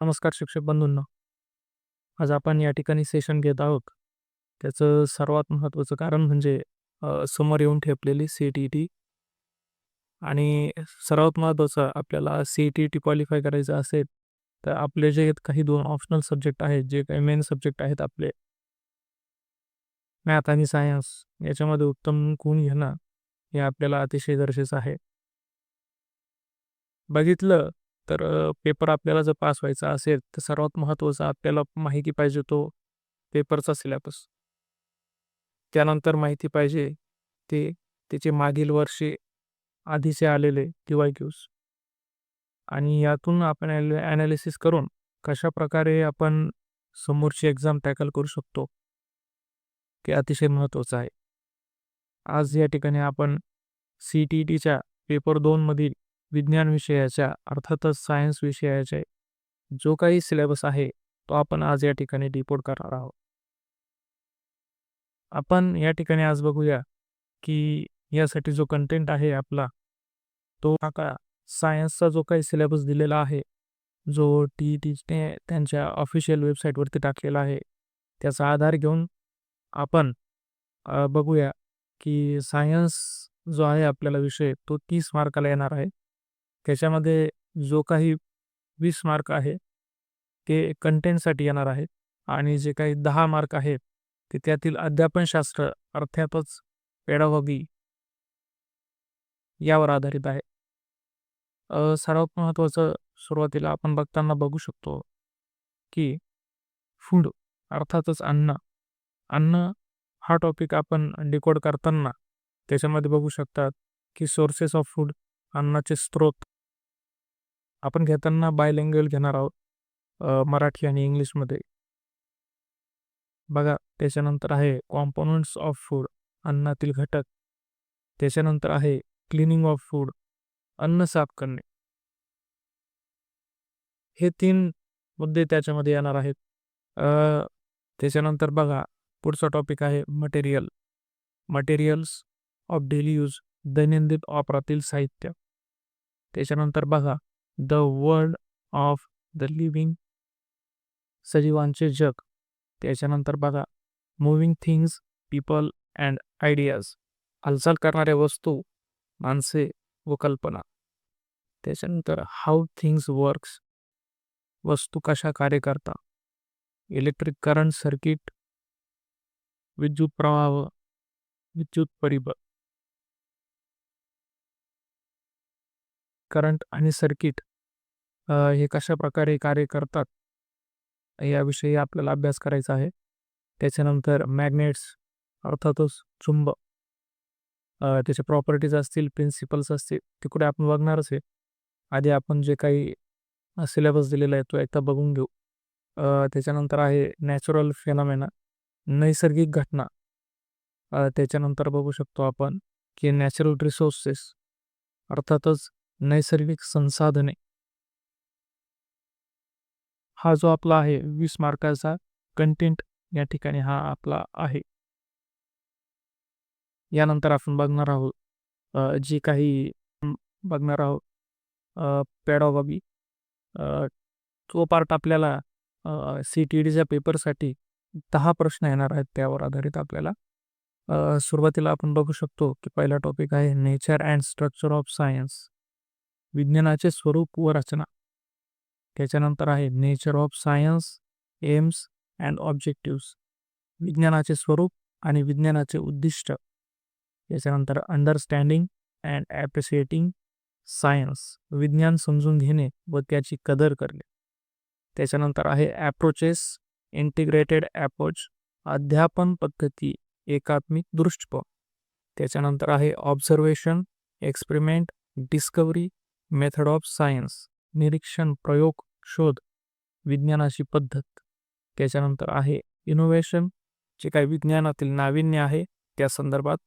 नमस्कार शिक्षक बंधूंनो. आज आपण या ठिकाणी सेशन घेत आहोत. त्याचं सर्वात महत्त्वाचं कारण म्हणजे समोर येऊन ठेपलेली सी-टी-टी आणि सर्वात महत्त्वाचं आपल्याला सी-टी-टी क्वालिफाय करायचं असेल, तर आपले जे काही 2 ऑप्शनल सब्जेक्ट आहेत, जे काही मेन सब्जेक्ट आहेत आपले मॅथ आणि सायन्स याच्यामध्ये उत्तम गुण घेणं हे आपल्याला अतिशय गरजेचं आहे. बघितलं तर पेपर आपल्याला जर पास व्हायचा असेल, तर सर्वात महत्त्वाचं आपल्याला माहिती पाहिजे तो पेपरचा सिलेबस. त्यानंतर माहिती पाहिजे ते त्याचे मागील वर्षी आधीचे आलेले क्यू-आय-क्यूज आणि यातून आपण ॲनालिसिस करून कशाप्रकारे आपण समोरची एक्झाम टॅकल करू शकतो, हे अतिशय महत्त्वाचं आहे. आज या ठिकाणी आपण सी-टी-टीच्या पेपर 2 मधील विज्ञान विषयाच्या अर्थातच सायन्स विषयाचे जो काही सिलेबस आहे, तो आपण आज या ठिकाणी डिकोड करणार आहोत. आपण या ठिकाणी आज बघूया, की यासाठी जो कंटेंट आहे आपला, तो का सायन्सचा जो काही सिलेबस दिलेला आहे, जो टी-ई-टीने त्यांच्या ऑफिशियल वेबसाईटवरती टाकलेला आहे, त्याचा आधार घेऊन आपण बघूया, की सायन्स जो आहे आपल्याला विषय, तो 30 मार्काला येणार आहे. त्याच्यामध्ये जो काही 20 मार्क आहे, ते कंटेंटसाठी येणार आहेत आणि जे काही 10 मार्क आहेत, ते त्यातील अध्यापनशास्त्र अर्थातच पेडागॉगी यावर आधारित आहे. सर्वात महत्त्वाचं सुरुवातीला आपण बघताना बघू शकतो, की फूड अर्थातच अन्न. अन्न हा टॉपिक आपण डिकोड करताना त्याच्यामध्ये बघू शकतात, की सोर्सेस ऑफ फूड अन्नाचे स्रोत आपण घेताना बायलिंग्युअल घेणार आहोत. मराठी आणि इंग्लिशमध्ये. बघा त्याच्यानंतर आहे कॉम्पोनंट्स ऑफ फूड अन्नातील घटक. त्याच्यानंतर आहे क्लिनिंग ऑफ फूड अन्न साफ करणे. हे 3 मुद्दे त्याच्यामध्ये येणार आहेत. त्याच्यानंतर बघा पुढचा टॉपिक आहे material. Materials of daily use दैनंदिन वापरातील साहित्य. त्याच्यानंतर बघा the world of the living सजीवांचे जग. त्याच्यानंतर बघा moving things people and ideas हालचाल करणाऱ्या वस्तू माणसे व कल्पना. त्याच्यानंतर हाऊ थिंग्स वर्क्स वस्तू कशा कार्य करतात. इलेक्ट्रिक करंट सर्किट विद्युत प्रवाह विद्युत परिबळ. करंट आणि सर्किट हे कशा प्रकारे कार्य करतात याविषयी आपल्याला अभ्यास करायचा आहे. त्याच्यानंतर मॅग्नेट्स अर्थातच चुंबक त्याचे प्रॉपर्टीज असतील प्रिन्सिपल्स असतील तिकडे आपण बघणारच आहे. आधी आपण जे काही सिलेबस दिलेला आहे तो एकदा बघून घेऊ. त्याच्यानंतर आहे नॅचरल फेनॉमेना नैसर्गिक घटना. त्याच्यानंतर बघू शकतो आपण की नॅचरल रिसोर्सेस अर्थातच नैसर्गिक संसाधने. हा जो आपला आहे 20 मार्काचा कंटेंट या ठिकाणी हा आपला आहे. यानंतर आपण बघणार आहोत जी काही बघणार आहोत पेडागॉगी. तो पार्ट आपल्याला सी-टी-टीच्या पेपरसाठी 10 प्रश्न येणार आहेत त्यावर आधारित आपल्याला. सुरुवातीला आपण बघू शकतो की पहिला टॉपिक आहे nature and structure of science विज्ञानाचे स्वरूप व रचना. त्याच्यानंतर आहे nature of science AIIMS and objectives विज्ञानाचे स्वरूप आणि विज्ञानाचे उद्दिष्ट. त्याच्यानंतर अंडरस्टँडिंग अँड ॲप्रिशिएटिंग सायन्स विज्ञान समजून घेणे व त्याची कदर करणे. त्याच्यानंतर आहे ॲप्रोचेस इंटिग्रेटेड ॲप्रोच अध्यापन पद्धती एकात्मिक दृष्टिकोन. त्याच्यानंतर आहे observation experiment discovery method of science निरीक्षण प्रयोग शोध विज्ञानाची पद्धत. त्याच्यानंतर आहे इनोव्हेशन जे काही विज्ञानातील नाविन्य आहे त्या संदर्भात.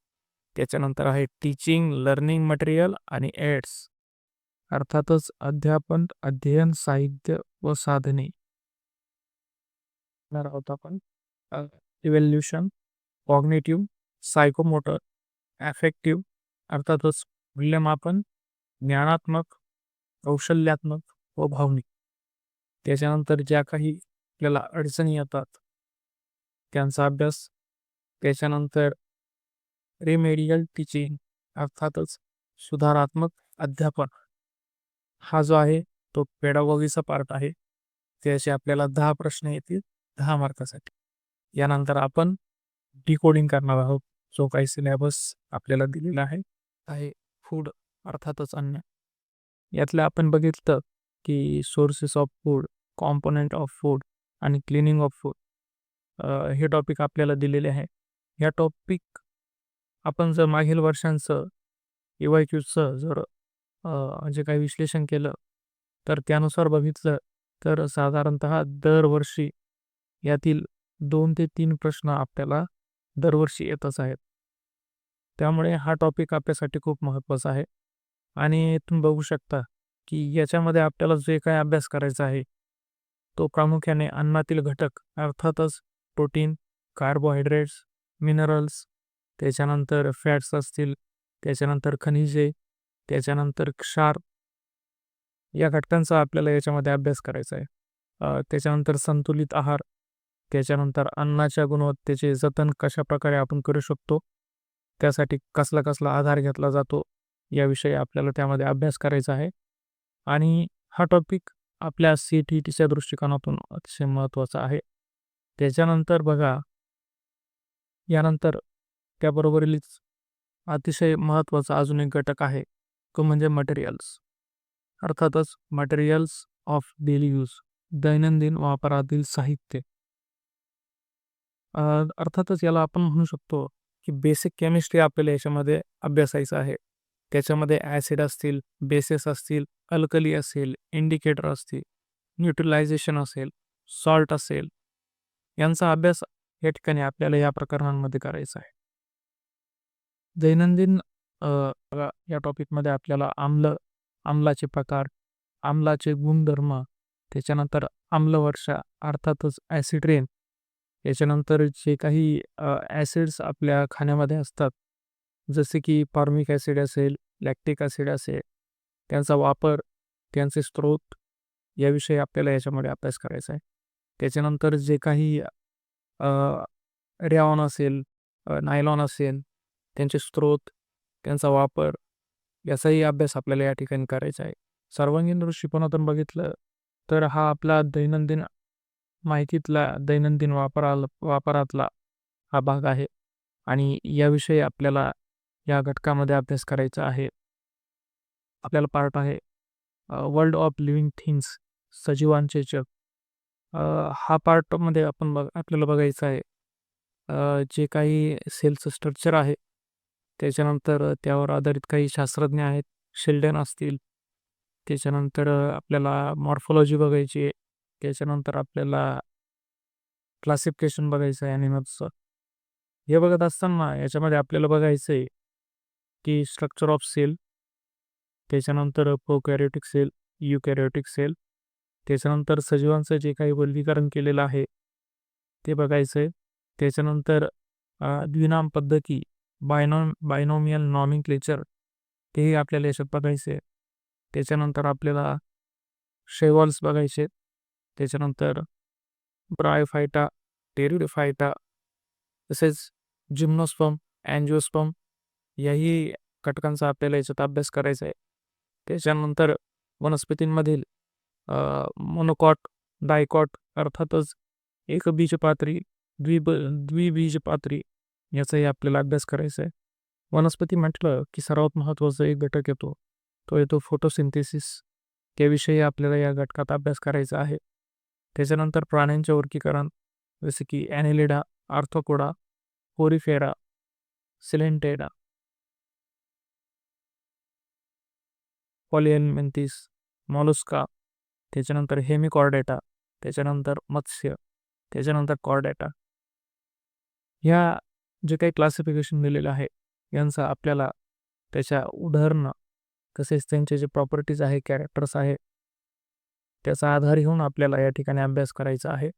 त्याच्यानंतर आहे टीचिंग लर्निंग मटेरियल आणि एड्स अर्थातच अध्यापन अध्ययन साहित्य व साधने. आहोत आपण इव्हॅल्युशन कॉग्निटिव्ह सायकोमोटर ॲफेक्टिव्ह अर्थातच मूल्यमापन ज्ञानात्मक कौशल्यात्मक व भावनिक. त्याच्यानंतर ज्या काही आपल्याला अडचणी येतात त्यांचा अभ्यास, त्याच्यानंतर रिमेडियल टीचिंग अर्थातच सुधारात्मक अध्यापन हा जो आहे तो पेडागॉगीचा पार्ट आहे. त्याचे आपल्याला 10 प्रश्न येतील 10 मार्कासाठी. यानंतर आपण डिकोडिंग करणार आहोत. जो काही सिलेबस आपल्याला दिलेला आहे फूड अर्थातच अन्न. यातलं आपण बघितलं की sources of food, component of food आणि क्लिनिंग ऑफ फूड हे टॉपिक आपल्याला दिलेले आहे. या टॉपिक आपण जर मागील वर्षांचं EYQचं जर जे काही विश्लेषण केलं तर त्यानुसार बघितलं तर साधारणतः दरवर्षी यातील 2 ते 3 प्रश्न आपल्याला दरवर्षी येतच आहेत. त्यामुळे हा टॉपिक आपल्यासाठी खूप महत्त्वाचा आहे. आणि तुम्ही बघू शकता की याच्यामध्ये आपल्याला जे काही अभ्यास करायचा आहे तो प्रामुख्याने अन्नातील घटक अर्थातच प्रोटीन, कार्बोहायड्रेट्स, मिनरल्स, त्याच्यानंतर फॅट्स असतील, त्याच्यानंतर खनिजे, त्याच्यानंतर क्षार या घटकांचा आपल्याला याच्यामध्ये अभ्यास करायचा आहे. त्याच्यानंतर संतुलित आहार, त्याच्यानंतर अन्नाच्या गुणवत्तेचे जतन कशाप्रकारे आपण करू शकतो, त्यासाठी कसला कसला आधार घेतला जातो याविषयी आपल्याला त्यामध्ये अभ्यास करायचा आहे. आणि हा टॉपिक आपल्या CTETच्या दृष्टिकोनातून अतिशय महत्त्वाचा आहे. त्याच्यानंतर बघा, यानंतर त्याबरोबरीच अतिशय महत्त्वाचा अजून एक घटक आहे तो म्हणजे मटेरियल्स. अर्थातच मटेरियल्स ऑफ डेली यूज, दैनंदिन वापरातील साहित्य. अर्थातच याला आपण म्हणू शकतो की बेसिक केमिस्ट्री आपल्याला याच्यामध्ये अभ्यासायचं आहे. त्याच्यामध्ये ॲसिड असतील, बेसेस असतील, अल्कली असेल, इंडिकेटर असतील, न्यूट्रलायझेशन असेल, सॉल्ट असेल, यांचा अभ्यास या ठिकाणी आपल्याला या प्रकरणांमध्ये करायचा आहे. दैनंदिन बघा, या टॉपिकमध्ये आपल्याला आम्लाचे प्रकार, आम्लाचे गुणधर्म, त्याच्यानंतर आम्लवर्षा अर्थातच ॲसिड रेन, याच्यानंतर जे काही ॲसिड्स आपल्या खाण्यामध्ये असतात जसे की फॉर्मिक ॲसिड असेल, लॅक्टिक ॲसिड असेल, त्यांचा वापर, त्यांचे स्रोत याविषयी आपल्याला याच्यामध्ये अभ्यास करायचा आहे. त्याच्यानंतर जे काही रेऑन असेल, नायलॉन असेल, त्यांचे स्रोत, त्यांचा वापर याचाही अभ्यास आपल्याला या ठिकाणी करायचा आहे. सर्वांगीण दृष्टिकोनातून बघितलं तर हा आपला दैनंदिन माहितीतला दैनंदिन वापरातला हा भाग आहे आणि याविषयी आपल्याला या घटकामध्ये अभ्यास करायचा आहे. आपल्याला पार्ट आहे वर्ल्ड ऑफ लिव्हिंग थिंग्स, सजीवांचे जग. हा पार्टमध्ये आपण आपल्याला बघायचं आहे जे काही सेलचं स्ट्रक्चर आहे, त्याच्यानंतर त्यावर आधारित काही शास्त्रज्ञ आहेत, शेल्डन असतील, त्याच्यानंतर आपल्याला मॉर्फोलॉजी बघायची आहे, त्याच्यानंतर आपल्याला क्लासिफिकेशन बघायचं आहे ॲनिमल्सचं. हे बघत असताना याच्यामध्ये आपल्याला बघायचं आहे की स्ट्रक्चर ऑफ सेल, त्याच्यानंतर प्रोकॅरियोटिक सेल, युकॅरियोटिक सेल, त्याच्यानंतर सजीवांचं जे काही वर्गीकरण केलेलं आहे ते बघायचं आहे. त्याच्यानंतर द्विनाम पद्धती, बायनॉमियल नॉमेनक्लेचर तेही आपल्याला याच्यात बघायचे आहे. त्याच्यानंतर आपल्याला शेवॉल्स बघायचे, त्याच्यानंतर ब्रायोफायटा, टेरिडोफायटा, तसेच जिम्नोस्पर्म, अँजिओस्पर्म याही घटकांचा आपल्याला याच्यात अभ्यास करायचा आहे. त्याच्यानंतर वनस्पतींमधील मोनोकॉट, डायकॉट अर्थातच एकबीजपात्री, द्विबीजपात्री याचाही आपल्याला अभ्यास करायचा आहे. वनस्पती म्हटलं की सर्वात महत्त्वाचा एक घटक येतो, तो येतो फोटोसिंथेसिस. त्याविषयी आपल्याला या घटकात अभ्यास करायचा आहे. त्याच्यानंतर प्राण्यांचे वर्गीकरण जसे की ॲनेलिडा, आर्थ्रोपोडा, पोरिफेरा, सिलेंटेडा, पॉलिएल्मिंथिस, मॉलुस्का, त्याच्यानंतर हेमिकॉर्डेटा, त्याच्यानंतर मत्स्य, त्याच्यानंतर कॉर्डेटा. ह्या जे काही क्लासिफिकेशन दिलेलं आहे यांचा आपल्याला त्याच्या उदाहरणं तसेच त्यांचे जे प्रॉपर्टीज आहे, कॅरेक्टर्स आहे, त्याचा आधार घेऊन आपल्याला या ठिकाणी अभ्यास करायचा आहे.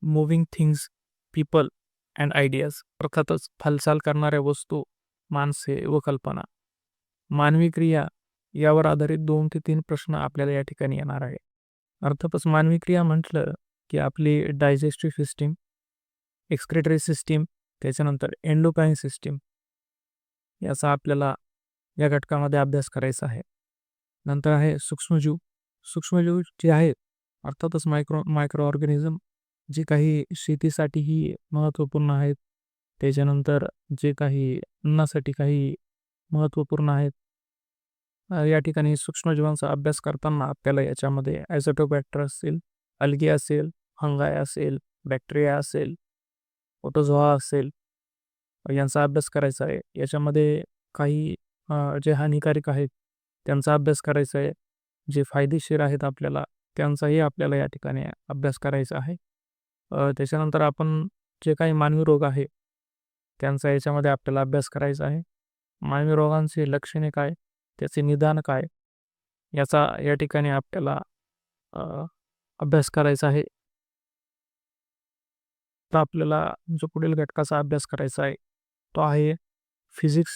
Moving things, people and ideas अर्थातच हालचाल करणाऱ्या वस्तू, माणसे व कल्पना, मानवी क्रिया यावर आधारित 2 ते 3 प्रश्न आपल्याला या ठिकाणी येणार आहे. अर्थातच मानवी क्रिया म्हटलं की आपली डायजेस्टिव्ह सिस्टीम, एक्सक्रेटरी सिस्टीम, त्याच्यानंतर एंडोक्राईन सिस्टीम याचा आपल्याला या घटकामध्ये अभ्यास करायचा आहे. नंतर आहे सूक्ष्मजीव. सूक्ष्मजीव जे आहेत अर्थातच मायक्रो ऑर्गॅनिझम जे काही शेतीसाठीही महत्त्वपूर्ण आहेत. त्याच्यानंतर जे काही अन्नासाठी काही महत्त्वपूर्ण आहेत. या ठिकाणी सूक्ष्मजीवांचा अभ्यास करताना आपल्याला याच्यामध्ये ॲझोटोबॅक्टर असेल, अल्गे असेल, फंगाय असेल, बॅक्टेरिया असेल, प्रोटोझोआ असेल यांचा अभ्यास करायचा आहे. याच्यामध्ये काही जे हानिकारक आहेत त्यांचा अभ्यास करायचा आहे. जे फायदेशीर आहेत आपल्याला त्यांचाही आपल्याला या ठिकाणी अभ्यास करायचा आहे. त्याच्यानंतर आपण जे काही मानवी रोग आहे त्यांचा याच्यामध्ये आपल्याला अभ्यास करायचा आहे. मानवी रोगांची लक्षणे काय, त्याचे निदान काय याचा या ठिकाणी आपल्याला अभ्यास करायचा आहे. तर आपल्याला जो पुढील घटकाचा अभ्यास करायचा आहे तो आहे फिजिक्स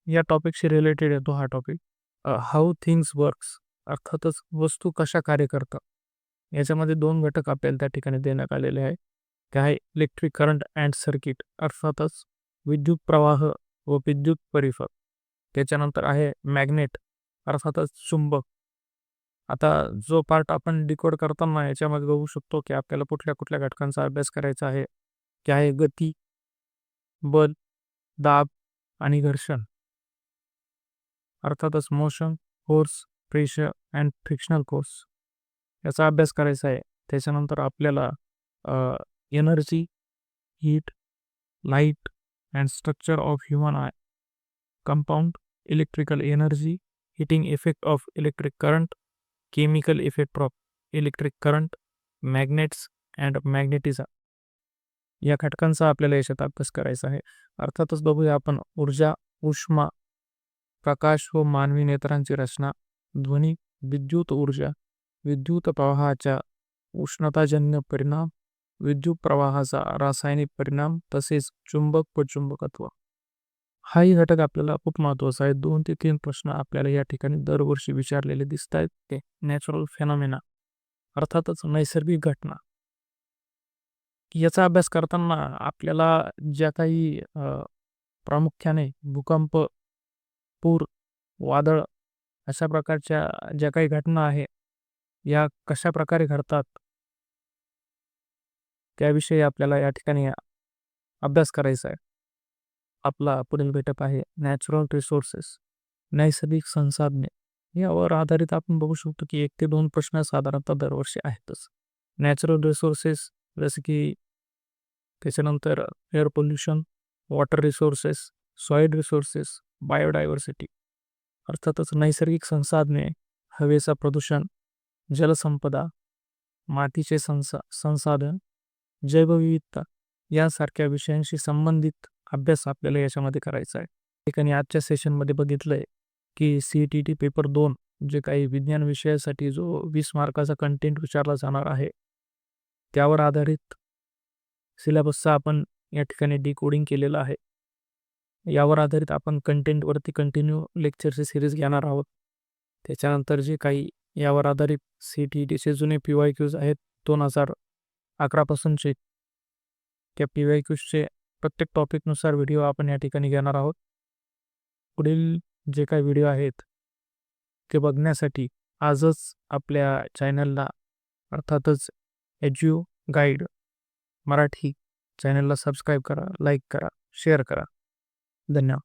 या टॉपिकशी रिलेटेड आहे तो हा टॉपिक. हाऊ थिंग्स वर्क्स अर्थातच वस्तू कशा कार्य करतात. याच्यामध्ये 2 घटक आपल्याला त्या ठिकाणी देण्यात आलेले आहे. ते आहे इलेक्ट्रिक करंट अँड सर्किट अर्थातच विद्युत प्रवाह व विद्युत परिपथ. त्याच्यानंतर आहे मॅग्नेट अर्थातच चुंबक. आता जो पार्ट आपण डिकोड करताना याच्यामध्ये बघू शकतो की आपल्याला कुठल्या कुठल्या घटकांचा अभ्यास करायचा आहे. ते आहे गती, बल, दाब आणि घर्षण. अर्थातच motion, force, pressure and frictional force याचा अभ्यास करायचा आहे. त्याच्यानंतर आपल्याला energy, heat, light and structure of human I, compound, electrical energy, heating effect of electric current, chemical effect of electric current, magnets and magnetism या घटकांचा आपल्याला याच्यात अभ्यास करायचा आहे. अर्थातच बघूया आपण ऊर्जा, उष्मा, प्रकाश व मानवी नेत्रांची रचना, ध्वनी, विद्युत ऊर्जा, विद्युत प्रवाहाच्या उष्णताजन्य परिणाम, विद्युत प्रवाहाचा रासायनिक परिणाम तसेच चुंबक व चुंबकत्व हाही घटक आपल्याला खूप महत्त्वाचा आहे. 2 ते 3 प्रश्न आपल्याला या ठिकाणी दरवर्षी विचारलेले दिसत आहेत. ते नॅचरल फेनॉमेना अर्थातच नैसर्गिक घटना याचा अभ्यास करताना आपल्याला ज्या काही प्रामुख्याने भूकंप, पूर, वादळ अशा प्रकारच्या ज्या काही घटना आहे या कशा प्रकारे घडतात त्याविषयी आपल्याला या ठिकाणी अभ्यास करायचा आहे. आपला पुढील घटक आहे नॅचरल रिसोर्सेस, नैसर्गिक संसाधने. यावर आधारित आपण बघू शकतो की 1 ते 2 प्रश्न साधारणतः दरवर्षी आहेतच. नॅचरल रिसोर्सेस जसे की त्याच्यानंतर air pollution, water resources, soil resources, biodiversity अर्थातच नैसर्गिक संसाधने, हवेचा प्रदूषण, जलसंपदा, मातीचे संसाधन, जैवविविधता यासारख्या विषयांशी संबंधित अभ्यास आपल्याला याच्यामध्ये करायचा आहे. ठिकाणी आजच्या सेशनमध्ये बघितलं आहे की CET पेपर 2 जे काही विज्ञान विषयासाठी जो 20 मार्काचा कंटेंट विचारला जाणार आहे त्यावर आधारित सिलेबसचा आपण या ठिकाणी डिकोडिंग केलेलं आहे. यावर आधारित आपण कंटेंटवरती कंटिन्यू लेक्चरची सिरीज घेणार आहोत. त्याच्यानंतर जे काही यावर आधारित CETचे जुने PYQs आहेत 2011 पासूनचे त्या PYQsचे प्रत्येक टॉपिकनुसार व्हिडिओ आपण या ठिकाणी घेणार आहोत. पुढील जे काही व्हिडिओ आहेत ते बघण्यासाठी आजच आपल्या चॅनलला अर्थातच एज्यू गाईड मराठी चॅनलला सबस्क्राईब करा, लाईक करा, शेअर करा. धन्यवाद.